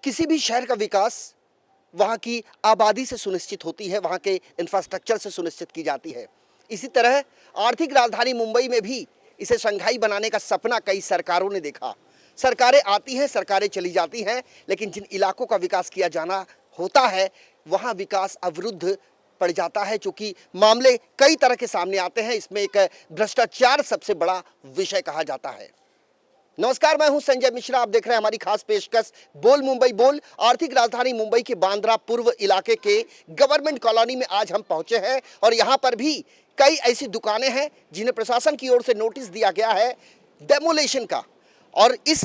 किसी भी शहर का विकास वहाँ की आबादी से सुनिश्चित होती है, वहाँ के इंफ्रास्ट्रक्चर से सुनिश्चित की जाती है। इसी तरह आर्थिक राजधानी मुंबई में भी इसे शंघाई बनाने का सपना कई सरकारों ने देखा। सरकारें आती हैं, सरकारें चली जाती हैं, लेकिन जिन इलाकों का विकास किया जाना होता है वहाँ विकास अवरुद्ध पड़ जाता है, क्योंकि मामले कई तरह के सामने आते हैं। इसमें एक भ्रष्टाचार सबसे बड़ा विषय कहा जाता है। नमस्कार, मैं हूं संजय मिश्रा। आप देख रहे हैं हमारी खास पेशकश बोल मुंबई बोल। आर्थिक राजधानी मुंबई के बांद्रा पूर्व इलाके के गवर्नमेंट कॉलोनी में आज हम पहुंचे हैं और यहां पर भी कई ऐसी दुकानें हैं जिन्हें प्रशासन की ओर से नोटिस दिया गया है डेमोलेशन का, और इस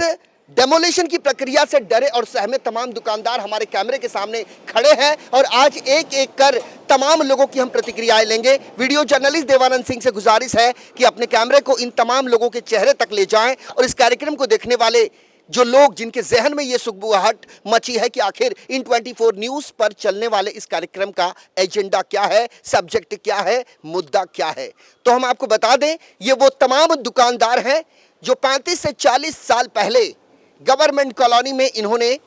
डेमोलेशन की प्रक्रिया से डरे और सहमे तमाम दुकानदार हमारे कैमरे के सामने खड़े हैं और आज एक एक कर तमाम लोगों की हम प्रतिक्रियाएं लेंगे। वीडियो जर्नलिस्ट देवानंद सिंह से गुजारिश है कि अपने कैमरे को इन तमाम लोगों के चेहरे तक ले जाएं और इस कार्यक्रम को देखने वाले जो लोग जिनके जहन में ये सुगबुगाहट मची है कि आखिर इन 24 न्यूज़ पर चलने वाले इस कार्यक्रम का एजेंडा क्या है, सब्जेक्ट क्या है, मुद्दा क्या है, तो हम आपको बता दें ये वो तमाम दुकानदार हैं जो 35 से 40 साल पहले गवर्नमेंट कॉलोनी में इन्होंने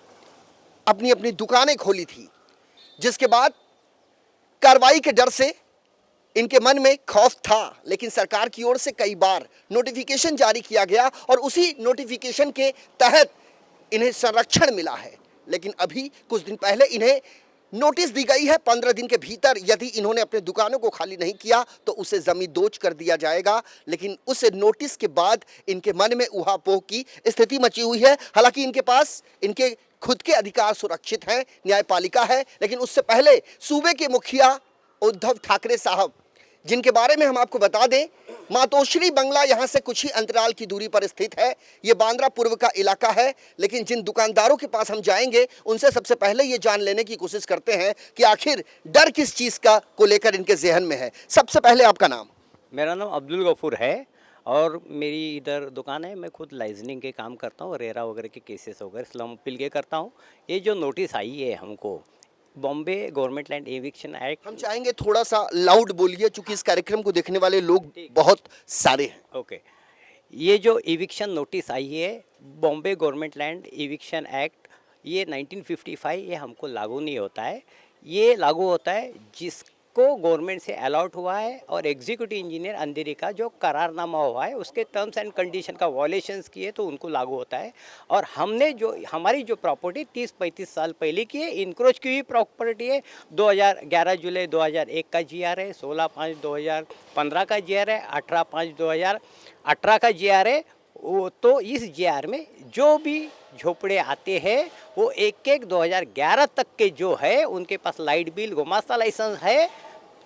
अपनी अपनी दुकानें खोली थी, जिसके बाद कार्रवाई के डर से इनके मन में खौफ था, लेकिन सरकार की ओर से कई बार नोटिफिकेशन जारी किया गया और उसी नोटिफिकेशन के तहत इन्हें संरक्षण मिला है। लेकिन अभी कुछ दिन पहले इन्हें नोटिस दी गई है 15 दिन के भीतर यदि इन्होंने अपने दुकानों को खाली नहीं किया तो उसे जमींदोज कर दिया जाएगा। लेकिन उस नोटिस के बाद इनके मन में ऊहापोह की स्थिति मची हुई है। हालांकि इनके पास इनके खुद के अधिकार सुरक्षित हैं, न्यायपालिका है, लेकिन उससे पहले सूबे के मुखिया उद्धव ठाकरे साहब, जिनके बारे में हम आपको बता दें, मातोश्री बंगला यहाँ से कुछ ही अंतराल की दूरी पर स्थित है। ये बांद्रा पूर्व का इलाका है, लेकिन जिन दुकानदारों के पास हम जाएंगे उनसे सबसे पहले ये जान लेने की कोशिश करते हैं कि आखिर डर किस चीज़ का को लेकर इनके जहन में है। सबसे पहले आपका नाम? मेरा नाम अब्दुल गफूर है और मेरी इधर दुकान है। मैं खुद लाइजनिंग के काम करता हूँ, रेरा वगैरह के केसेस वगैरह स्लम अपील के करता हूँ। ये जो नोटिस आई है हमको Bombay government land eviction act, हम चाहेंगे थोड़ा सा लाउड बोलिए क्योंकि इस कार्यक्रम को देखने वाले लोग बहुत सारे हैं। ओके। ये जो एविक्शन नोटिस आई है Bombay government land eviction act, ये 1955 ये हमको लागू नहीं होता है। ये लागू होता है जिसको गवर्नमेंट से अलॉट हुआ है और एग्जीक्यूटिव इंजीनियर अंधेरी का जो करारनामा हुआ है उसके टर्म्स एंड कंडीशन का वॉयलेशंस किए तो उनको लागू होता है। और हमने जो हमारी जो प्रॉपर्टी 30-35 साल पहले की है, इंक्रोच की हुई प्रॉपर्टी है। 2011 जुलाई 2001 का GR है, 16/5/2015 का GR है, 18/5/2018 का GR है। वो तो इस GR में जो भी झोपड़े आते हैं वो एक 2011 तक के जो है उनके पास लाइट बिल गुमास्ता लाइसेंस है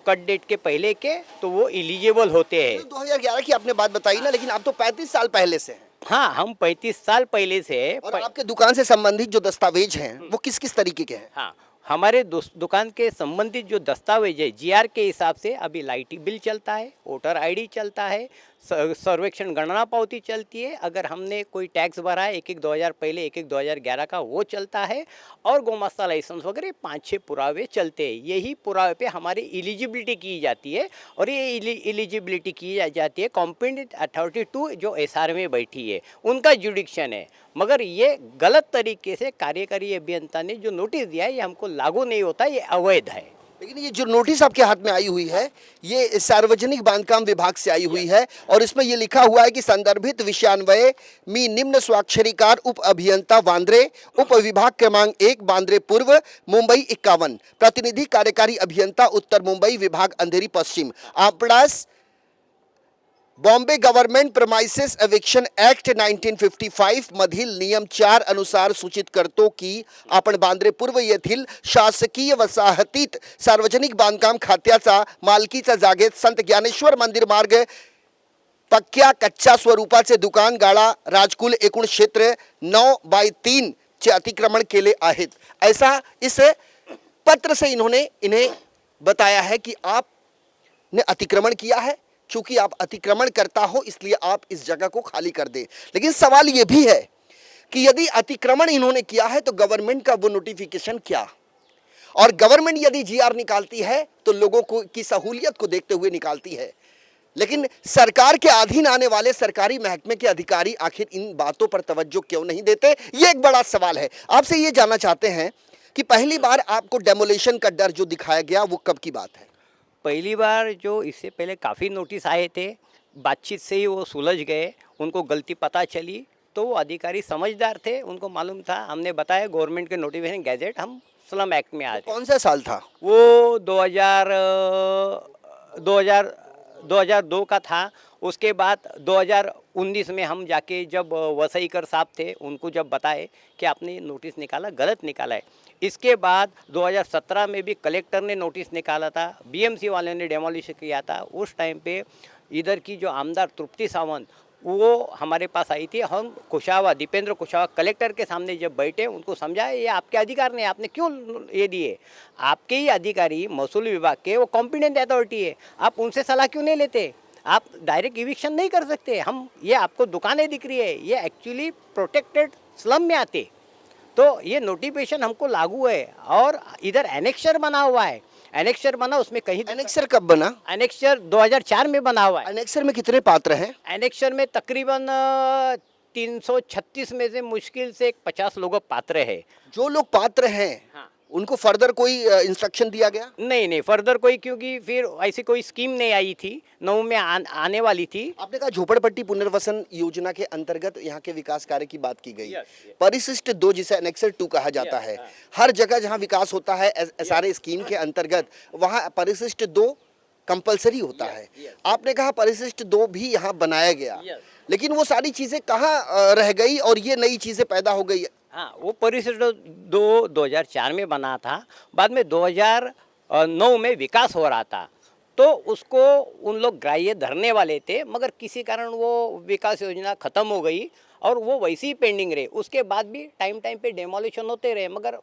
कट डेट के पहले के, तो वो एलिजिबल होते हैं। 2011 की आपने बात बताई ना, लेकिन आप तो 35 साल पहले से हैं। हाँ, हम 35 साल पहले से हैं। और आपके दुकान से संबंधित जो दस्तावेज हैं वो किस किस तरीके के हैं? हाँ, हमारे दुकान के संबंधित जो दस्तावेज है GR के हिसाब से अभी लाइट बिल चलता है, वोटर ID चलता है, सर्वेक्षण गणना पावती चलती है। अगर हमने कोई टैक्स भरा है 1-1-2000 पहले 1-1-2011 का वो चलता है, और गोमास्ता लाइसेंस वगैरह 5-6 पुरावे चलते हैं। यही पुरावे पे हमारी एलिजिबिलिटी की जाती है और ये एलिजिबिलिटी की जाती है कॉम्पिटेंट अथॉरिटी टू जो SR में बैठी है, उनका जुडिक्शन है। मगर ये गलत तरीके से कार्यकारी अभियंता ने जो नोटिस दिया है ये हमको लागू नहीं होता, ये अवैध है। लेकिन ये जो नोटिस आपके हाथ में आई हुई है ये सार्वजनिक बांधकाम विभाग से आई हुई है और इसमें ये लिखा हुआ है कि संदर्भित विषयान्वये मी निम्न स्वाक्षरीकार उप अभियंता बांद्रे, उप विभाग क्रमांक 1 बांद्रे पूर्व, मुंबई 51, प्रतिनिधि कार्यकारी अभियंता उत्तर मुंबई विभाग अंधेरी पश्चिम, आपणास Bombay government premises eviction act 1955 मधील नियम 4 अनुसार सूचित करतो की आपण बांद्रे पूर्व येथील शासकीय वसाहतीत सार्वजनिक बांधकाम खात्याचा मालकीच्या जागेत संत ज्ञानेश्वर मंदिर मार्ग पक्क्या कच्च्या स्वरूपाचे दुकान गाळा राजकुल एकूण क्षेत्र 9/3 चे अतिक्रमण केले आहेत। ऐसा इस पत्र से इन्हें बताया है कि आपने अतिक्रमण किया है, चूंकि आप अतिक्रमण करता हो इसलिए आप इस जगह को खाली कर दें। लेकिन सवाल यह भी है कि यदि अतिक्रमण इन्होंने किया है तो गवर्नमेंट का वो नोटिफिकेशन क्या, और गवर्नमेंट यदि GR निकालती है तो लोगों को की सहूलियत को देखते हुए निकालती है। लेकिन सरकार के अधीन आने वाले सरकारी महकमे के अधिकारी आखिर इन बातों पर तवज्जो क्यों नहीं देते, ये एक बड़ा सवाल है। आपसे ये जानना चाहते हैं कि पहली बार आपको डेमोलेशन का डर जो दिखाया गया वो कब की बात है? पहली बार जो इससे पहले काफ़ी नोटिस आए थे, बातचीत से ही वो सुलझ गए, उनको गलती पता चली, तो वो अधिकारी समझदार थे, उनको मालूम था, हमने बताया गवर्नमेंट के नोटिफिकेशन गैजेट हम स्लम एक्ट में आ रहे। कौन सा साल था? वो 2002 का था। उसके बाद 2019 में हम जाके जब वसईकर साहब थे उनको जब बताए कि आपने नोटिस निकाला गलत निकाला है। इसके बाद 2017 में भी कलेक्टर ने नोटिस निकाला था, बीएमसी वाले ने डेमोलिश किया था। उस टाइम पे इधर की जो आमदार तृप्ति सावंत वो हमारे पास आई थी। हम कुशावा दीपेंद्र कुशावा कलेक्टर के सामने जब बैठे उनको समझाया ये आपके अधिकार नहीं, आपने क्यों ये दिए, आपके ही अधिकारी महसूल विभाग के वो कॉम्पिटेंट अथॉरिटी है, आप उनसे सलाह क्यों नहीं लेते, आप डायरेक्ट इविक्शन नहीं कर सकते। हम ये आपको दुकानें दिख रही है, ये एक्चुअली प्रोटेक्टेड स्लम में आते, तो ये नोटिफिकेशन हमको लागू है। और इधर एनेक्सर बना हुआ है, एनेक्सर बना उसमें कहीं एनेक्सर कब बना? एनेक्सर 2004 में बना हुआ है। एनेक्सर में कितने पात्र हैं? एनेक्सर में तकरीबन 336 में से मुश्किल से 50 लोग पात्र है। जो लोग पात्र हैं हाँ। उनको फर्दर कोई इंस्ट्रक्शन दिया गया? नहीं फर्दर कोई, क्योंकि फिर ऐसी कोई स्कीम नहीं आई थी, 9 में आने वाली थी। आपने कहा झोपड़पट्टी पुनर्वसन योजना के अंतर्गत यहाँ के विकास कार्य की बात की गई। Yes. परिशिष्ट 2 जिसे एनेक्सर 2 कहा जाता है, हर जगह जहाँ विकास होता है SRA स्कीम के अंतर्गत वहाँ परिशिष्ट 2 कंपलसरी होता है। आपने कहा परिशिष्ट 2 भी यहाँ बनाया गया, लेकिन वो सारी चीजें कहाँ रह गई और ये नई चीजें पैदा हो गई? हाँ, वो परिशिष्ट 2004 में बना था, बाद में 2009 में विकास हो रहा था, तो उसको उन लोग ग्राह्य धरने वाले थे, मगर किसी कारण वो विकास योजना ख़त्म हो गई और वो वैसे ही पेंडिंग रहे। उसके बाद भी टाइम पे डेमोलिशन होते रहे, मगर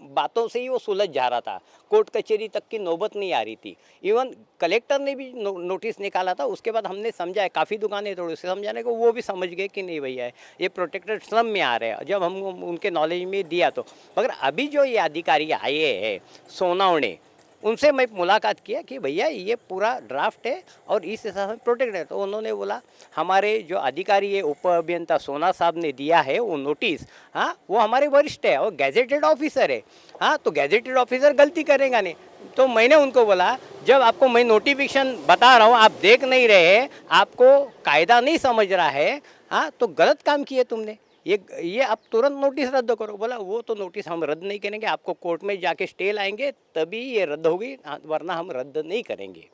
बातों से ही वो सुलझ जा रहा था, कोर्ट कचहरी तक की नौबत नहीं आ रही थी। इवन कलेक्टर ने भी नोटिस निकाला था, उसके बाद हमने समझाया, काफ़ी दुकानें थोड़ी से समझाने को वो भी समझ गए कि नहीं भैया ये प्रोटेक्टेड स्लम में आ रहे हैं, जब हम उनके नॉलेज में दिया तो। मगर अभी जो ये अधिकारी आए हैं सोनावणे, उनसे मैं मुलाकात किया कि भैया ये पूरा ड्राफ्ट है और इस हिसाब से प्रोटेक्ट है, तो उन्होंने बोला हमारे जो अधिकारी है उप अभियंता सोना साहब ने दिया है वो नोटिस, हाँ वो हमारे वरिष्ठ है और गैजेटेड ऑफिसर है, हाँ तो गैजेटेड ऑफिसर गलती करेगा नहीं। तो मैंने उनको बोला जब आपको मैं नोटिफिकेशन बता रहा हूँ आप देख नहीं रहे, आपको कायदा नहीं समझ रहा है, हाँ तो गलत काम किए तुमने, ये आप तुरंत नोटिस रद्द करो। बोला वो तो नोटिस हम रद्द नहीं करेंगे, आपको कोर्ट में जाके स्टे लाएंगे तभी ये रद्द होगी, वरना हम रद्द नहीं करेंगे।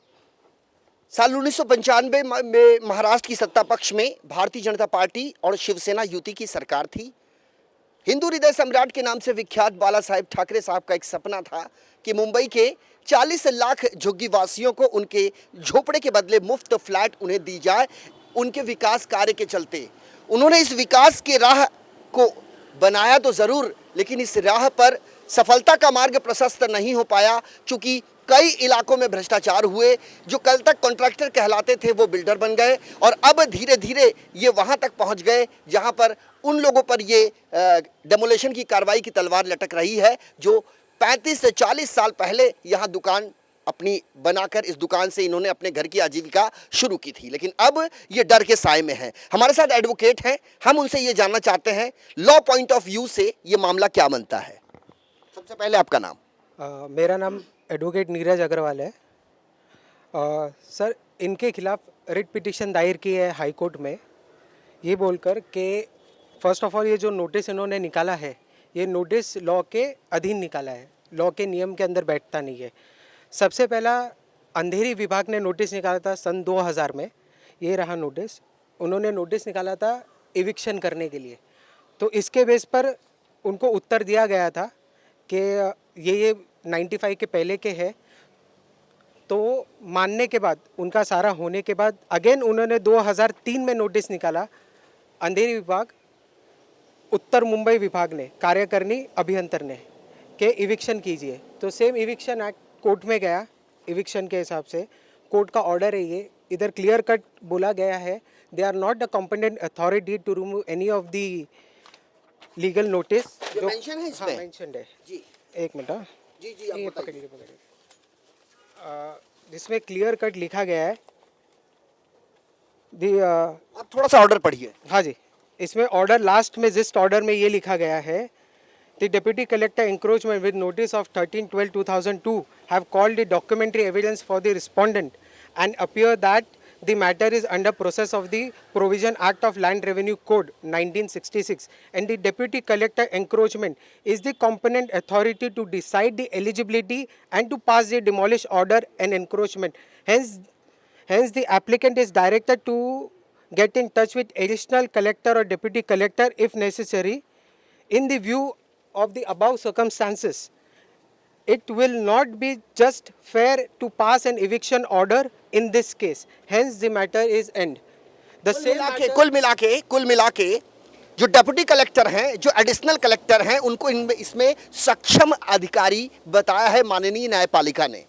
साल 1995 में महाराष्ट्र की सत्ता पक्ष में भारतीय जनता पार्टी और शिवसेना युति की सरकार थी। हिंदू हृदय सम्राट के नाम से विख्यात बाला साहेब ठाकरे साहब का एक सपना था कि मुंबई के 40 लाख झुग्गीवासियों को उनके झोपड़े के बदले मुफ्त फ्लैट उन्हें दी जाए, उनके विकास कार्य के चलते। उन्होंने इस विकास के राह को बनाया तो ज़रूर, लेकिन इस राह पर सफलता का मार्ग प्रशस्त नहीं हो पाया, क्योंकि कई इलाकों में भ्रष्टाचार हुए। जो कल तक कॉन्ट्रैक्टर कहलाते थे वो बिल्डर बन गए और अब धीरे धीरे ये वहाँ तक पहुँच गए जहाँ पर उन लोगों पर ये डेमोलेशन की कार्रवाई की तलवार लटक रही है जो 35 से 40 साल पहले यहाँ दुकान अपनी बनाकर इस दुकान से इन्होंने अपने घर की आजीविका शुरू की थी, लेकिन अब ये डर के साए में है। हमारे साथ एडवोकेट हैं, हम उनसे ये जानना चाहते हैं लॉ पॉइंट ऑफ व्यू से ये मामला क्या बनता है। सबसे पहले आपका नाम? मेरा नाम एडवोकेट नीरज अग्रवाल है। सर इनके खिलाफ रिट पिटीशन दायर की है हाई कोर्ट में, ये बोलकर कि फर्स्ट ऑफ ऑल ये जो नोटिस इन्होंने निकाला है ये नोटिस लॉ के अधीन निकाला है, लॉ के नियम के अंदर बैठता नहीं है। सबसे पहला अंधेरी विभाग ने नोटिस निकाला था सन 2000 में, ये रहा नोटिस। उन्होंने नोटिस निकाला था इविक्शन करने के लिए, तो इसके बेस पर उनको उत्तर दिया गया था कि ये 95 के पहले के है। तो मानने के बाद उनका सारा होने के बाद अगेन उन्होंने 2003 में नोटिस निकाला, अंधेरी विभाग उत्तर मुंबई विभाग ने कार्यकारिणी अभियंतर ने कि इविक्शन कीजिए। तो सेम इविक्शन एक्ट कोर्ट में गया, इविक्शन के हिसाब से कोर्ट का ऑर्डर है ये, इधर क्लियर कट बोला गया है they are not the competent authority to remove any of the legal notice. जो मेंशन है इसमें? मेंशन्ड है जी, एक मिनट। जी जी, आप पकड़िए। जिसमें क्लियर कट लिखा गया है आप थोड़ा सा ऑर्डर पढ़िए। हाँ जी, इसमें ऑर्डर लास्ट में जिस ऑर्डर में ये लिखा गया है, the deputy collector encroachment with notice of 13/12/2002 have called the documentary evidence for the respondent and appear that the matter is under process of the Provision Act of Land Revenue Code 1966 and the deputy collector encroachment is the competent authority to decide the eligibility and to pass the demolish order and encroachment. Hence the applicant is directed to get in touch with additional collector or deputy collector if necessary. In the view of the above circumstances, it will not be just fair to pass an eviction order in this case. Hence the matter is end. The same matter, कुल मिला के जो deputy collector हैं, जो additional collector हैं, उनको इसमें सक्षम अधिकारी बताया है माननीय न्यायपालिका ने।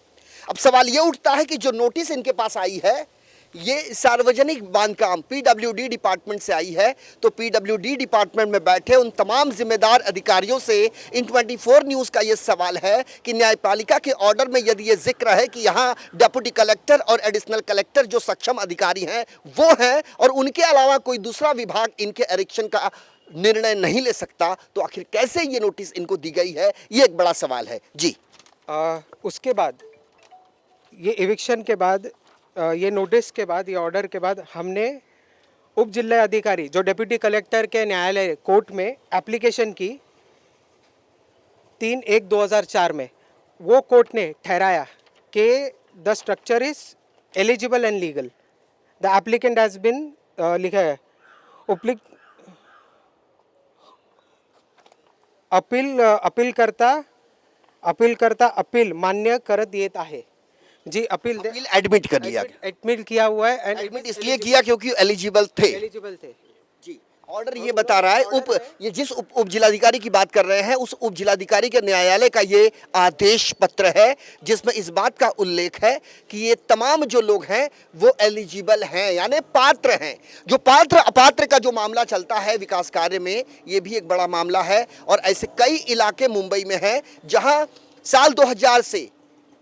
अब सवाल ये उठता है कि जो नोटिस इनके पास आई है ये सार्वजनिक बांधकाम पीडब्ल्यूडी डिपार्टमेंट से आई है, तो पीडब्ल्यूडी डिपार्टमेंट में बैठे उन तमाम जिम्मेदार अधिकारियों से इन 24 न्यूज़ का ये सवाल है कि न्यायपालिका के ऑर्डर में यदि ये जिक्र है कि यहाँ डेप्यूटी कलेक्टर और एडिशनल कलेक्टर जो सक्षम अधिकारी हैं वो हैं और उनके अलावा कोई दूसरा विभाग इनके एरिक्शन का निर्णय नहीं ले सकता, तो आखिर कैसे ये नोटिस इनको दी गई है, ये एक बड़ा सवाल है जी। उसके बाद ये एविक्शन के बाद, ये नोटिस के बाद, ये ऑर्डर के बाद हमने उप जिला अधिकारी जो डेप्यूटी कलेक्टर के न्यायालय कोर्ट में एप्लीकेशन की 3/1/2004 में, वो कोर्ट ने ठहराया कि the structure is eligible and legal. The applicant has been लिखा है अपील मान्य करत येत आहे जी। अपील एडमिट कर लिया, एडमिट किया हुआ है एंड एडमिट इसलिए किया क्योंकि एलिजिबल थे जी। ऑर्डर ये बता रहा है ये जिस उप जिलाधिकारी की बात कर रहे हैं उस उप जिलाधिकारी के न्यायालय का ये आदेश पत्र है जिसमें इस बात का उल्लेख है कि ये तमाम जो लोग हैं वो एलिजिबल हैं, यानी पात्र हैं। जो पात्र अपात्र का जो मामला चलता है विकास कार्य में, ये भी एक बड़ा मामला है और ऐसे कई इलाके मुंबई में हैं जहां साल 2000 से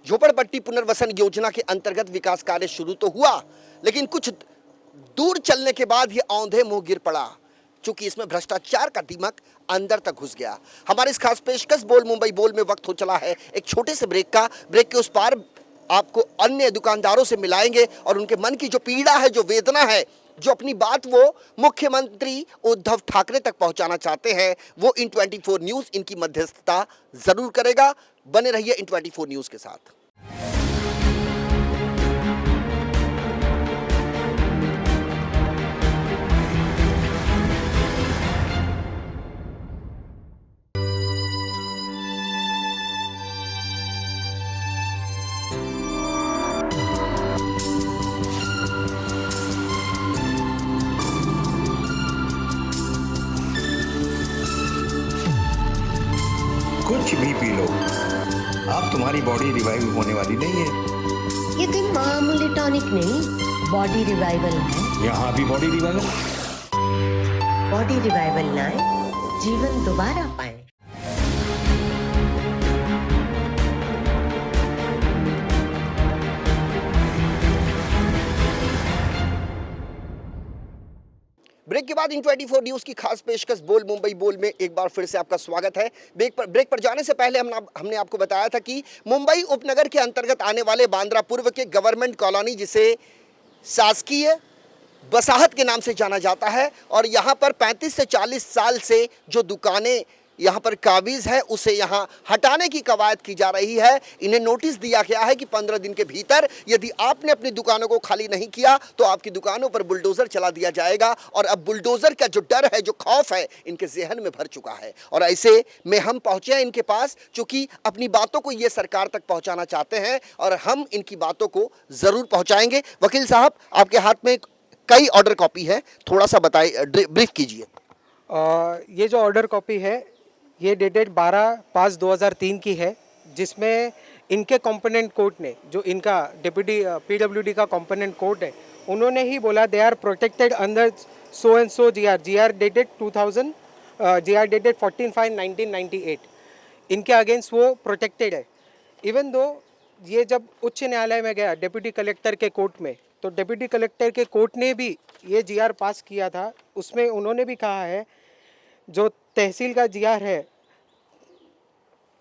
झोपड़पट्टी पुनर्वसन योजना के अंतर्गत विकास कार्य शुरू तो हुआ, लेकिन कुछ दूर चलने के बाद ये औंधे मुंह गिर पड़ा, चूंकि इसमें भ्रष्टाचार का दीमक अंदर तक घुस गया। हमारे इस खास पेशकश बोल मुंबई बोल में वक्त हो चला है एक छोटे से ब्रेक का। ब्रेक के उस पार आपको अन्य दुकानदारों से मिलाएंगे और उनके मन की जो पीड़ा है, जो वेदना है, जो अपनी बात वो मुख्यमंत्री उद्धव ठाकरे तक पहुंचाना चाहते हैं, वो इन 24 न्यूज़ इनकी मध्यस्थता जरूर करेगा। बने रहिए इन 24 न्यूज़ के साथ। कुछ भी पी लो, अब तुम्हारी बॉडी रिवाइव होने वाली नहीं है। ये कोई मामूली टॉनिक नहीं, बॉडी रिवाइवल है। यहाँ भी बॉडी रिवाइवल। बॉडी रिवाइवल लाएं, जीवन दोबारा पाएं। ब्रेक के बाद इन 24 न्यूज़ की खास पेशकश बोल मुंबई बोल में एक बार फिर से आपका स्वागत है। ब्रेक पर जाने से पहले हमने आपको बताया था कि मुंबई उपनगर के अंतर्गत आने वाले बांद्रा पूर्व के गवर्नमेंट कॉलोनी, जिसे शासकीय बसाहत के नाम से जाना जाता है, और यहाँ पर 35 से 40 साल से जो दुकानें यहाँ पर काबिज है उसे यहाँ हटाने की कवायद की जा रही है। इन्हें नोटिस दिया गया है कि 15 दिन के भीतर यदि आपने अपनी दुकानों को खाली नहीं किया तो आपकी दुकानों पर बुलडोज़र चला दिया जाएगा। और अब बुलडोज़र का जो डर है, जो खौफ है, इनके जहन में भर चुका है। और ऐसे में हम पहुँचे हैं इनके पास, चूँकि अपनी बातों को ये सरकार तक पहुँचाना चाहते हैं और हम इनकी बातों को ज़रूर पहुँचाएँगे। वकील साहब, आपके हाथ में कई ऑर्डर कॉपी है, थोड़ा सा बताइए, ब्रीफ कीजिए। ये जो ऑर्डर कॉपी है ये डेटेड 12/5/2003 की है, जिसमें इनके कंपोनेंट कोर्ट ने, जो इनका डेप्यूटी पीडब्ल्यूडी का कंपोनेंट कोर्ट है, उन्होंने ही बोला they are protected under so and so GR dated 2000, GR dated 14/5/1998। इनके अगेंस्ट वो प्रोटेक्टेड है। इवन दो ये जब उच्च न्यायालय में गया डेप्यूटी कलेक्टर के कोर्ट में, तो डिप्टी कलेक्टर के कोर्ट ने भी ये जीआर पास किया था, उसमें उन्होंने भी कहा है जो तहसील का जीआर है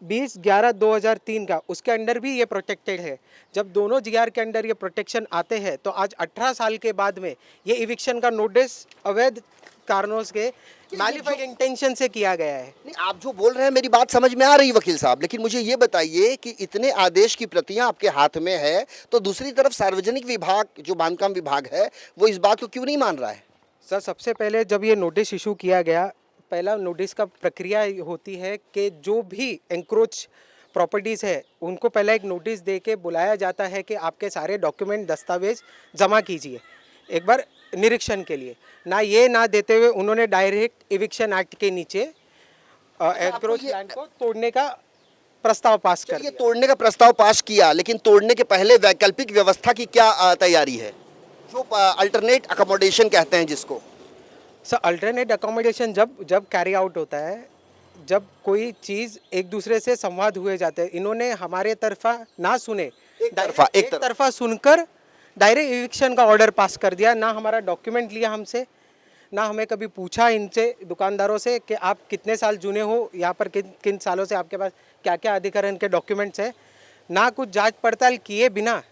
20/11/2003 का, उसके अंडर भी ये प्रोटेक्टेड है। जब दोनों जीआर के अंडर ये प्रोटेक्शन आते हैं तो आज 18 साल के बाद में ये इविक्शन का नोटिस अवैध कारणों के मैलिफाइड इंटेंशन से किया गया है। नहीं, आप जो बोल रहे हैं मेरी बात समझ में आ रही वकील साहब, लेकिन मुझे ये बताइए कि इतने आदेश की प्रतियां आपके हाथ में है तो दूसरी तरफ सार्वजनिक विभाग जो बांधकाम विभाग है वो इस बात को क्यों नहीं मान रहा है? सर, सबसे पहले जब ये नोटिस इशू किया गया, पहला नोटिस का प्रक्रिया होती है कि जो भी एंक्रोच प्रॉपर्टीज़ है उनको पहले एक नोटिस दे के बुलाया जाता है कि आपके सारे डॉक्यूमेंट दस्तावेज जमा कीजिए एक बार निरीक्षण के लिए। ना देते हुए उन्होंने डायरेक्ट इविक्शन एक्ट के नीचे एंक्रोच लैंड को तोड़ने का प्रस्ताव पास कर ये दिया। तोड़ने का प्रस्ताव पास किया, लेकिन तोड़ने के पहले वैकल्पिक व्यवस्था की क्या तैयारी है, जो अल्टरनेट अकोमोडेशन कहते हैं जिसको? सर, अल्टरनेट अकोमोडेशन जब कैरी आउट होता है, जब कोई चीज़ एक दूसरे से संवाद हुए जाते हैं, इन्होंने हमारे तरफा ना सुने, एक तरफा सुनकर डायरेक्ट इविक्शन का ऑर्डर पास कर दिया। ना हमारा डॉक्यूमेंट लिया हमसे, ना हमें कभी पूछा इनसे दुकानदारों से कि आप कितने साल जुने हो, यहाँ पर किन सालों से आपके पास क्या क्या अधिकरण के डॉक्यूमेंट्स हैं, ना कुछ जांच पड़ताल किए बिना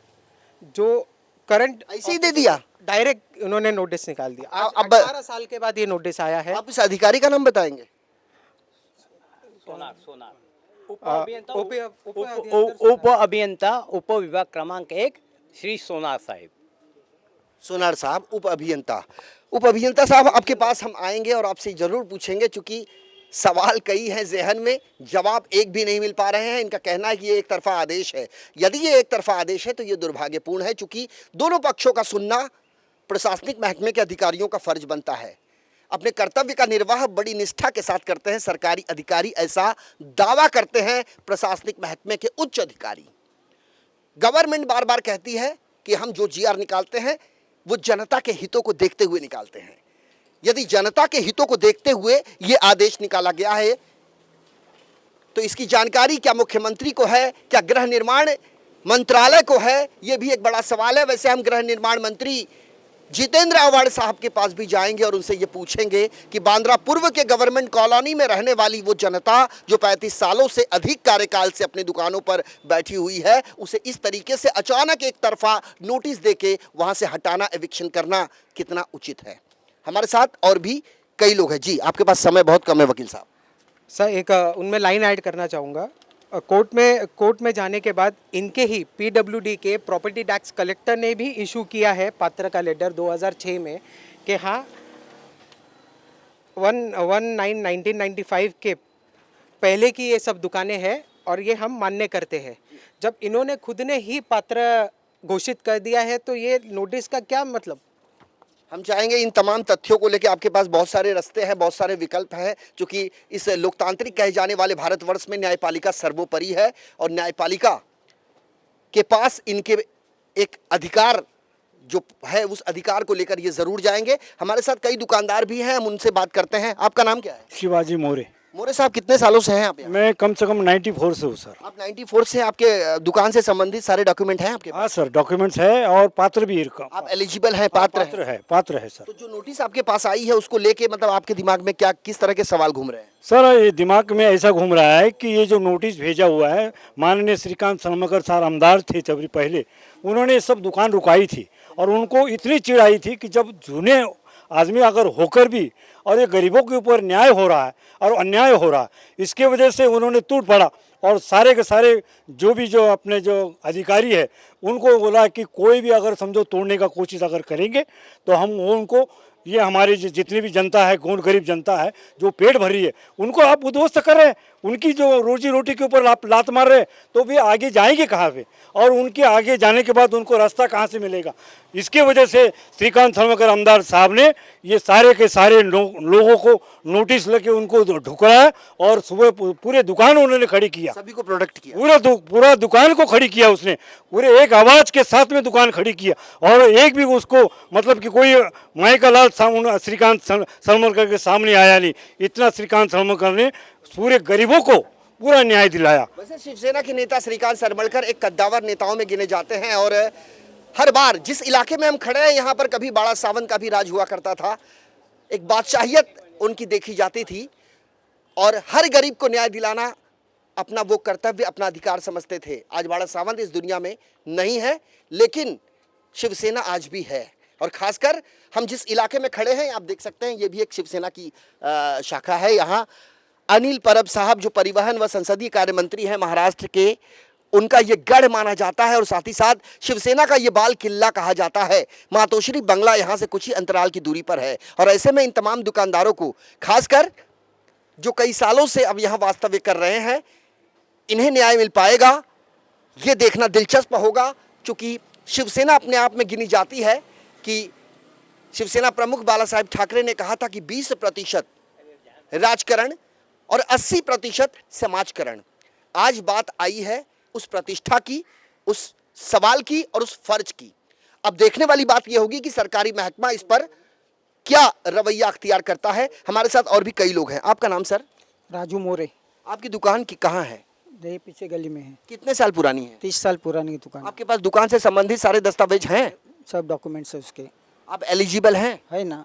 जो करंट ऐसे ही दे दिया, डायरेक्ट उन्होंने नोटिस निकाल दिया। आज अब 18 साल के बाद ये नोटिस आया है। आप इस अधिकारी का नाम बताएंगे? सोनार उप अभियंता उप विभाग क्रमांक 1 श्री सोनार साहिब। सोनार साहब, उप अभियंता साहब, आपके पास हम आएंगे और आपसे जरूर पूछेंगे, क्योंकि सवाल कई हैं ज़हन में, जवाब एक भी नहीं मिल पा रहे हैं। इनका कहना है कि ये एक तरफा आदेश है। यदि ये एक तरफा आदेश है तो ये दुर्भाग्यपूर्ण है, क्योंकि दोनों पक्षों का सुनना प्रशासनिक महकमे के अधिकारियों का फर्ज बनता है। अपने कर्तव्य का निर्वाह बड़ी निष्ठा के साथ करते हैं सरकारी अधिकारी, ऐसा दावा करते हैं प्रशासनिक महकमे के उच्च अधिकारी। गवर्नमेंट बार बार कहती है कि हम जो जीआर निकालते हैं वो जनता के हितों को देखते हुए निकालते हैं। यदि जनता के हितों को देखते हुए ये आदेश निकाला गया है तो इसकी जानकारी क्या मुख्यमंत्री को है, क्या गृह निर्माण मंत्रालय को है? ये भी एक बड़ा सवाल है। वैसे हम गृह निर्माण मंत्री जितेंद्र आव्हाड साहब के पास भी जाएंगे और उनसे ये पूछेंगे कि बांद्रा पूर्व के गवर्नमेंट कॉलोनी में रहने वाली वो जनता जो 35 सालों से अधिक कार्यकाल से अपनी दुकानों पर बैठी हुई है, उसे इस तरीके से अचानक एक तरफा नोटिस देके वहां से हटाना, एविक्शन करना कितना उचित है। हमारे साथ और भी कई लोग हैं। जी, आपके पास समय बहुत कम है वकील साहब। सर, एक उनमें लाइन ऐड करना चाहूँगा। कोर्ट में जाने के बाद इनके ही पीडब्ल्यूडी के प्रॉपर्टी टैक्स कलेक्टर ने भी इशू किया है पात्र का लेटर 2006 में कि हाँ 1995 के पहले की ये सब दुकानें हैं और ये हम मान्य करते हैं। जब इन्होंने खुद ने ही पात्र घोषित कर दिया है तो ये नोटिस का क्या मतलब? हम चाहेंगे इन तमाम तथ्यों को लेकर, आपके पास बहुत सारे रास्ते हैं, बहुत सारे विकल्प हैं, क्योंकि इस लोकतांत्रिक कहे जाने वाले भारतवर्ष में न्यायपालिका सर्वोपरि है और न्यायपालिका के पास इनके एक अधिकार जो है उस अधिकार को लेकर ये जरूर जाएंगे। हमारे साथ कई दुकानदार भी हैं, हम उनसे बात करते हैं। आपका नाम क्या है? शिवाजी मोरे। मोरे साहब, कितने सालों से हैं आप यहाँ? मैं कम से कम 94 से हूँ सर। आप 94 से? आपके दुकान से संबंधित सारे डॉक्यूमेंट हैं आपके पास? हाँ सर, डॉक्यूमेंट्स है और पात्र भी आप एलिजिबल हैं, पात्र हैं? पात्र है सर। तो जो नोटिस आपके पास आई है उसको लेके मतलब आपके दिमाग में क्या, किस तरह के सवाल घूम रहे हैं? सर, ये दिमाग में ऐसा घूम रहा है कि ये जो नोटिस भेजा हुआ है, माननीय श्रीकांत सलमकर साहब आमदार थे जब पहले, उन्होंने सब दुकान रुकाई थी और उनको इतनी चिढ़ आई थी कि जब जूने आदमी अगर होकर भी और ये गरीबों के ऊपर न्याय हो रहा है और अन्याय हो रहा है, इसके वजह से उन्होंने टूट पड़ा और सारे के सारे जो अपने जो अधिकारी है उनको बोला कि कोई भी अगर समझो तोड़ने का कोशिश अगर करेंगे तो हम उनको, ये हमारी जितनी भी जनता है, गौर गरीब जनता है जो पेट भर रही है, उनको आप उद्ध्वस्त कर रहे हैं, उनकी जो रोजी रोटी के ऊपर लात मार रहे हैं, तो भी आगे जाएंगे कहाँ पे? और उनके आगे जाने के बाद उनको रास्ता कहाँ से मिलेगा? इसके वजह से श्रीकांत सलमकर आमदार साहब ने ये सारे के सारे लोगों को नोटिस लेके उनको ढुकराया और सुबह पूरे दुकान उन्होंने खड़ी किया, सभी को प्रोटेक्ट किया, पूरा दुकान को खड़ी किया उसने, पूरे एक आवाज़ के साथ में दुकान खड़ी किया और एक भी उसको मतलब कि कोई माई का लाल श्रीकांत सलमकर के सामने आया नहीं। इतना श्रीकांत सलमकर ने पूरे गरीबों को पूरा न्याय दिलाया। वैसे शिवसेना के नेता श्रीकांत सरमलकर एक कद्दावर नेताओं में गिने जाते हैं और हर बार जिस इलाके में हम खड़े हैं यहाँ पर कभी बाड़ा सावन का भी राज हुआ करता था, एक बादशाहियत उनकी देखी जाती थी और हर गरीब को न्याय दिलाना अपना वो कर्तव्य, अपना अधिकार समझते थे। आज बाड़ा सावंत इस दुनिया में नहीं है, लेकिन शिवसेना आज भी है। और खासकर हम जिस इलाके में खड़े हैं आप देख सकते हैं, ये भी एक शिवसेना की शाखा है। यहाँ अनिल परब साहब जो परिवहन व संसदीय कार्य मंत्री हैं महाराष्ट्र के, उनका ये गढ़ माना जाता है और साथ ही साथ शिवसेना का ये बाल किल्ला कहा जाता है। मातोश्री बंगला यहाँ से कुछ ही अंतराल की दूरी पर है और ऐसे में इन तमाम दुकानदारों को, खासकर जो कई सालों से अब यहाँ वास्तव्य कर रहे हैं, इन्हें न्याय मिल पाएगा ये देखना दिलचस्प होगा। क्योंकि शिवसेना अपने आप में गिनी जाती है कि शिवसेना प्रमुख बाला साहेब ठाकरे ने कहा था कि 20% राजकारण और 80% समाजकरण। आज बात आई है उस प्रतिष्ठा की, उस सवाल की और उस फर्ज की। अब देखने वाली बात यह होगी कि सरकारी महकमा इस पर क्या रवैया अख्तियार करता है। हमारे साथ और भी कई लोग हैं। आपका नाम सर? राजू मोरे। आपकी दुकान की कहाँ है? ये पीछे गली में है। कितने साल पुरानी है? 30 साल पुरानी दुकान। आपके पास दुकान से संबंधित सारे दस्तावेज हैं? सब डॉक्यूमेंट्स है उसके। आप एलिजिबल हैं? है ना।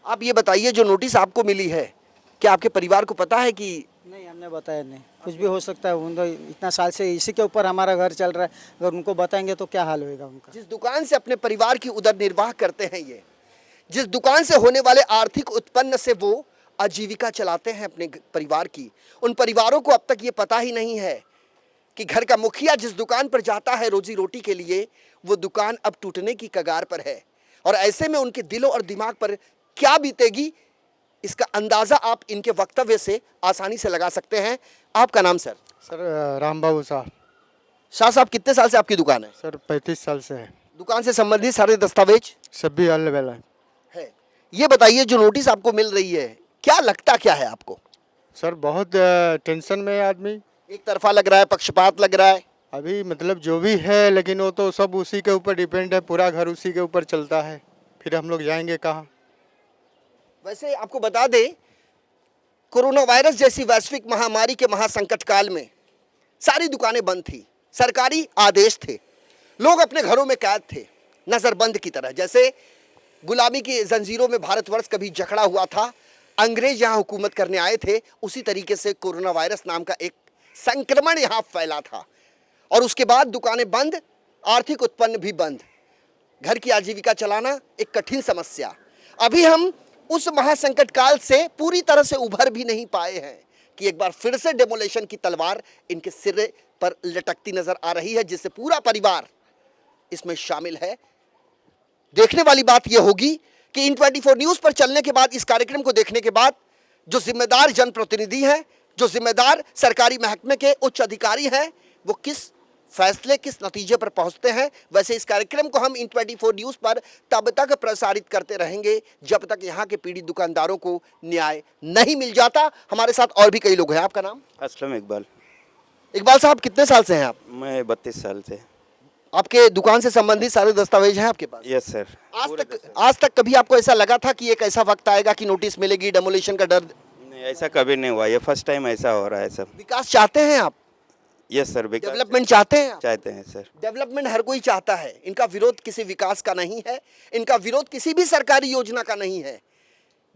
आप ये बताइए, जो नोटिस आपको मिली है, क्या आपके परिवार को पता है कि? नहीं, हमने बताया नहीं। कुछ भी हो सकता है, उन इतना साल से इसी के ऊपर हमारा घर चल रहा है, अगर उनको बताएंगे तो क्या हाल होएगा उनका। जिस दुकान से अपने परिवार की उदर निर्वाह करते हैं, ये जिस दुकान से होने वाले आर्थिक उत्पन्न से वो आजीविका चलाते हैं अपने परिवार की, उन परिवारों को अब तक ये पता ही नहीं है कि घर का मुखिया जिस दुकान पर जाता है रोजी रोटी के लिए, वो दुकान अब टूटने की कगार पर है। और ऐसे में उनके दिलों और दिमाग पर क्या बीतेगी, इसका अंदाजा आप इनके वक्तव्य से आसानी से लगा सकते हैं। आपका नाम सर? सर राम बाबू साहब। शाह साहब, कितने साल से आपकी दुकान है? सर 35 साल से है। दुकान से संबंधित सारे दस्तावेज सब भी अवेलेबल है। ये बताइए, जो नोटिस आपको मिल रही है, क्या लगता क्या है आपको? सर बहुत टेंशन में है आदमी। एक तरफा लग रहा है, पक्षपात लग रहा है। अभी मतलब जो भी है, लेकिन वो तो सब उसी के ऊपर डिपेंड है, पूरा घर उसी के ऊपर चलता है, फिर हम लोग जाएंगे कहाँ? वैसे आपको बता दें, कोरोना वायरस जैसी वैश्विक महामारी के महासंकट काल में सारी दुकानें बंद थी, सरकारी आदेश थे, लोग अपने घरों में कैद थे, नजरबंद की तरह। जैसे गुलामी की जंजीरों में भारतवर्ष कभी जकड़ा हुआ था, अंग्रेज यहाँ हुकूमत करने आए थे, उसी तरीके से कोरोना वायरस नाम का एक संक्रमण यहाँ फैला था। और उसके बाद दुकानें बंद, आर्थिक उत्पन्न भी बंद, घर की आजीविका चलाना एक कठिन समस्या। अभी हम उस महासंकट काल से पूरी तरह से उभर भी नहीं पाए हैं कि एक बार फिर से डेमोलेशन की तलवार इनके सिर पर लटकती नजर आ रही है, जिससे पूरा परिवार इसमें शामिल है। देखने वाली बात यह होगी कि इन 24 न्यूज़ पर चलने के बाद, इस कार्यक्रम को देखने के बाद, जो जिम्मेदार जनप्रतिनिधि हैं, जो जिम्मेदार सरकारी महकमे के उच्च अधिकारी हैं, वो किस फैसले, किस नतीजे पर पहुंचते हैं। वैसे इस कार्यक्रम को हम इन 24 न्यूज़ पर तब तक प्रसारित करते रहेंगे जब तक यहाँ के पीड़ित दुकानदारों को न्याय नहीं मिल जाता। हमारे साथ और भी कई लोग हैं। आपका नाम? असलम इकबाल। इकबाल साहब, कितने साल से हैं आप? मैं 32 साल से। आपके दुकान से संबंधित सारे दस्तावेज हैं आपके पास? Yes sir. आज तक कभी आपको ऐसा लगा था कि एक ऐसा वक्त आएगा कि नोटिस मिलेगी, डेमोलेशन का डर? नहीं, ऐसा कभी नहीं हुआ, ये फर्स्ट टाइम ऐसा हो रहा है सर। विकास चाहते हैं आप? यस सर, डेवलपमेंट चाहते हैं आप? चाहते हैं सर। डेवलपमेंट हर कोई चाहता है। इनका विरोध किसी विकास का नहीं है, इनका विरोध किसी भी सरकारी योजना का नहीं है।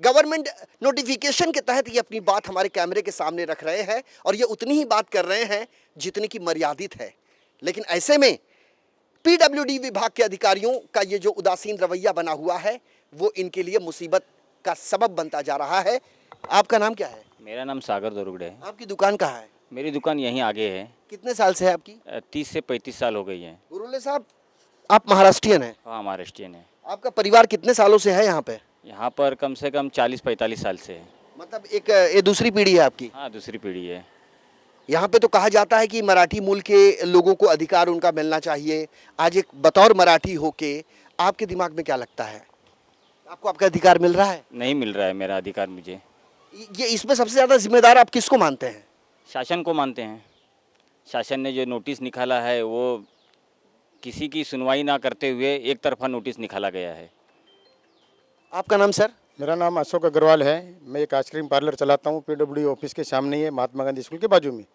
गवर्नमेंट नोटिफिकेशन के तहत ये अपनी बात हमारे कैमरे के सामने रख रहे हैं और ये उतनी ही बात कर रहे हैं जितनी की मर्यादित है। लेकिन ऐसे में पीडब्ल्यूडी विभाग के अधिकारियों का ये जो उदासीन रवैया बना हुआ है, वो इनके लिए मुसीबत का सबब बनता जा रहा है। आपका नाम क्या है? मेरा नाम सागर दोरुगड़े है। आपकी दुकान कहाँ है? मेरी दुकान यहीं आगे है। कितने साल से है आपकी? 30 से 35 साल हो गई है। गुरुले साहब, आप महाराष्ट्रियन हैं? हाँ, महाराष्ट्रियन है। आपका परिवार कितने सालों से है यहाँ पे? यहाँ पर कम से कम 40-45 साल से है। मतलब एक ये दूसरी पीढ़ी है आपकी? हाँ, दूसरी पीढ़ी है। यहाँ पे तो कहा जाता है कि मराठी मूल के लोगों को अधिकार उनका मिलना चाहिए। आज एक बतौर मराठी होके आपके दिमाग में क्या लगता है, आपको आपका अधिकार मिल रहा है? नहीं मिल रहा है मेरा अधिकार मुझे। ये इसमें सबसे ज़्यादा जिम्मेदार आप किसको मानते हैं? शासन को मानते हैं। शासन ने जो नोटिस निकाला है वो किसी की सुनवाई ना करते हुए एक तरफा नोटिस निकाला गया है। आपका नाम सर? मेरा नाम अशोक अग्रवाल है। मैं एक आइसक्रीम पार्लर चलाता हूँ, पीडब्ल्यूडी ऑफिस के सामने ही है, महात्मा गांधी स्कूल के बाजू में।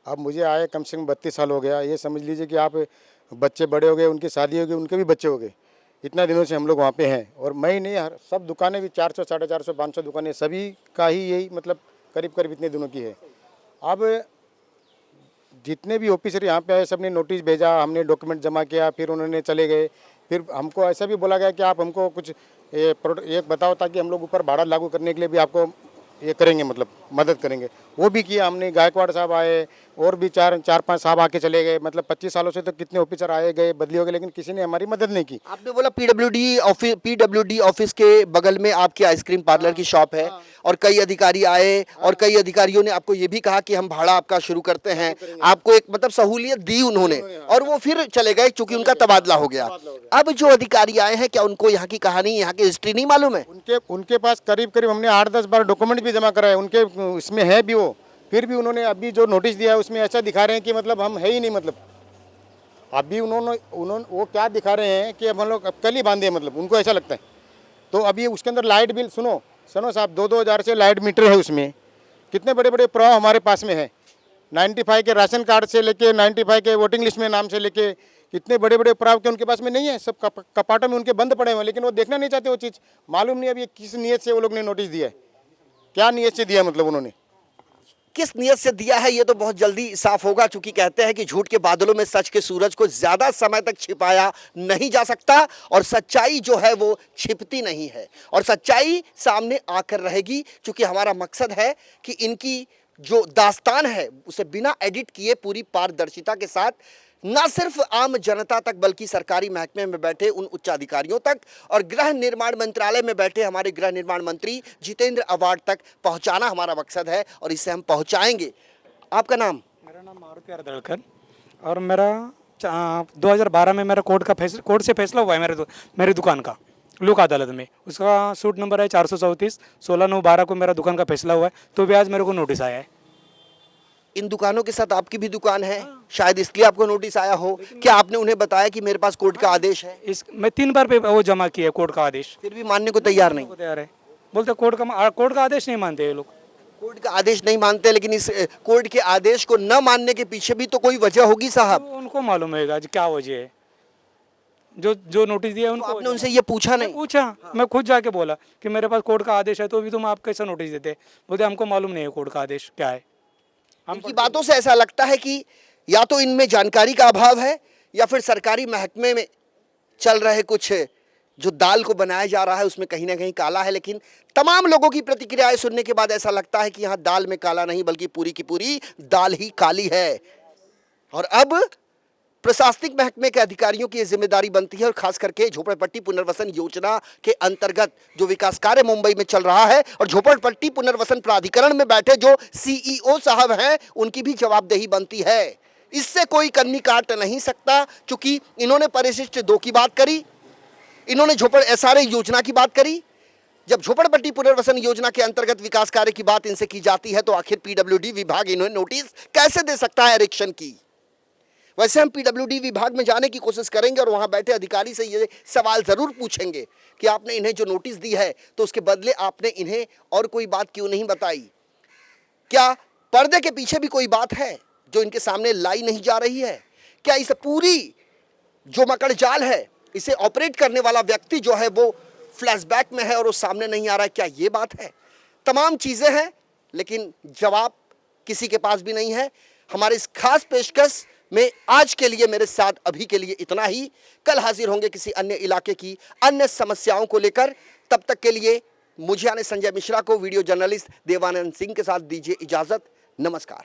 अब मुझे आए कम से कम 32 साल हो गया। ये समझ लीजिए कि आप बच्चे बड़े हो गए, उनकी शादी हो गई, उनके भी बच्चे हो गए। इतना दिनों से हम लोग वहाँ पे हैं और मैं ही नहीं, हर सब दुकानें भी 400, 450, 500 दुकानें सभी का ही यही मतलब करीब करीब इतने दिनों की है। अब जितने भी ऑफिसर यहाँ पे आए सब ने नोटिस भेजा, हमने डॉक्यूमेंट जमा किया, फिर उन्होंने चले गए। फिर हमको ऐसा भी बोला गया कि आप हमको कुछ एक बताओ ताकि हम लोग ऊपर भाड़ा लागू करने के लिए भी आपको ये करेंगे, मतलब मदद करेंगे। वो भी किया हमने। गायकवाड़ साहब आए और भी चार पांच साहब आके चले गए। मतलब 25 सालों से तो कितने ऑफिसर आए गए, बदली हो गए, लेकिन किसी ने हमारी मदद नहीं की। आपने बोला पीडब्ल्यूडी ऑफिस के बगल में आपकी आइसक्रीम पार्लर की शॉप है और कई अधिकारी आए और कई अधिकारियों ने आपको ये भी कहा कि हम भाड़ा आपका शुरू करते हैं, आपको एक मतलब सहूलियत दी उन्होंने और वो फिर चले गए क्योंकि उनका तबादला हो गया। अब जो अधिकारी आए हैं क्या उनको यहाँ की कहानी, यहाँ की हिस्ट्री नहीं मालूम है? उनके पास करीब करीब हमने 8-10 बार डॉक्यूमेंट भी जमा कराए, उनके इसमें है भी वो। फिर भी उन्होंने अभी जो नोटिस दिया है उसमें ऐसा दिखा रहे हैं कि मतलब हम है ही नहीं। मतलब अभी उन्होंने वो क्या दिखा रहे हैं कि अब हम लोग अब कल ही बांधे, मतलब उनको ऐसा लगता है। तो अभी उसके अंदर लाइट बिल सुनो साहब, 2-2 हज़ार से लाइट मीटर है उसमें। कितने बड़े बड़े प्रभाव हमारे पास में है। 95 के राशन कार्ड से लेके 95 के वोटिंग लिस्ट में नाम से लेके कितने बड़े बड़े प्राव के उनके पास में नहीं है। सब कपाटों में उनके बंद पड़े हुए हैं, लेकिन वो देखना नहीं चाहते वो चीज़। मालूम नहीं अब ये किस नीयत से वो लोग ने नोटिस दिया है, क्या नीयत से दिया, मतलब उन्होंने किस नियत से दिया है ये तो बहुत जल्दी साफ होगा, क्योंकि कहते हैं कि झूठ के बादलों में सच के सूरज को ज्यादा समय तक छिपाया नहीं जा सकता और सच्चाई जो है वो छिपती नहीं है और सच्चाई सामने आकर रहेगी। क्योंकि हमारा मकसद है कि इनकी जो दास्तान है उसे बिना एडिट किए पूरी पारदर्शिता के साथ न सिर्फ आम जनता तक बल्कि सरकारी महकमे में बैठे उन उच्च अधिकारियों तक और गृह निर्माण मंत्रालय में बैठे हमारे गृह निर्माण मंत्री जितेंद्र अवार्ड तक पहुंचाना हमारा मकसद है और इसे हम पहुंचाएंगे। आपका नाम? मेरा नाम मारुति आरदड़कर और मेरा 2012 में मेरा कोर्ट से फैसला हुआ है मेरी दुकान का लोक अदालत में। उसका सूट नंबर है 434, 16/9/12 को मेरा दुकान का फैसला हुआ है। तो भी आज मेरे को नोटिस आया है। इन दुकानों के साथ आपकी भी दुकान है, शायद इसलिए आपको नोटिस आया हो। क्या आपने उन्हें बताया कि मेरे पास कोर्ट का आदेश है? मैं 3 बार पे वो जमा किया कोर्ट का आदेश, फिर भी मानने को तैयार नहीं? तैयार है। बोलते कोर्ट का आदेश नहीं मानते ये लोग। कोर्ट का आदेश नहीं मानते, लेकिन इस कोर्ट के आदेश को न मानने के पीछे भी तो कोई वजह होगी साहब। उनको मालूम होगा क्या वजह है। जो नोटिस दिया उनको आपने उनसे ये पूछा नहीं? पूछा, मैं खुद जाके बोला कि मेरे पास कोर्ट का आदेश है, तो भी तुम आप कैसा नोटिस देते? बोलते हमको मालूम नहीं है कोर्ट का आदेश क्या है। इनकी बातों से ऐसा लगता है कि या तो इनमें जानकारी का अभाव है या फिर सरकारी महकमे में चल रहे कुछ जो दाल को बनाया जा रहा है उसमें कहीं ना कहीं काला है। लेकिन तमाम लोगों की प्रतिक्रियाएं सुनने के बाद ऐसा लगता है कि यहाँ दाल में काला नहीं बल्कि पूरी की पूरी दाल ही काली है। और अब प्रशासनिक महकमे के अधिकारियों की जिम्मेदारी बनती है और खास करके झोपड़पट्टी पुनर्वसन योजना के अंतर्गत जो विकास कार्य मुंबई में चल रहा है और झोपड़पट्टी पुनर्वसन प्राधिकरण में बैठे जो सीईओ साहब हैं उनकी भी जवाबदेही बनती है। इससे कोई कन्नी काट नहीं सकता, क्योंकि इन्होंने परिशिष्ट 2 की बात करी, इन्होंने SRA योजना की बात करी। जब झोपड़पट्टी पुनर्वसन योजना के अंतर्गत विकास कार्य की बात इनसे की जाती है तो आखिर पीडब्ल्यूडी विभाग इन्हें नोटिस कैसे दे सकता है एरिक्शन की? वैसे हम पीडब्ल्यूडी विभाग में जाने की कोशिश करेंगे और वहां बैठे अधिकारी से ये सवाल जरूर पूछेंगे कि आपने इन्हें जो नोटिस दी है तो उसके बदले आपने इन्हें और कोई बात क्यों नहीं बताई? क्या पर्दे के पीछे भी कोई बात है जो इनके सामने लाई नहीं जा रही है? क्या इस पूरी जो मकड़ जाल है इसे ऑपरेट करने वाला व्यक्ति जो है वो फ्लैशबैक में है और वो सामने नहीं आ रहा है? क्या ये बात है? तमाम चीजें हैं लेकिन जवाब किसी के पास भी नहीं है। हमारे इस खास पेशकश में आज के लिए मेरे साथ अभी के लिए इतना ही। कल हाजिर होंगे किसी अन्य इलाके की अन्य समस्याओं को लेकर। तब तक के लिए मुझे यानी संजय मिश्रा को वीडियो जर्नलिस्ट देवानंद सिंह के साथ दीजिए इजाजत। नमस्कार।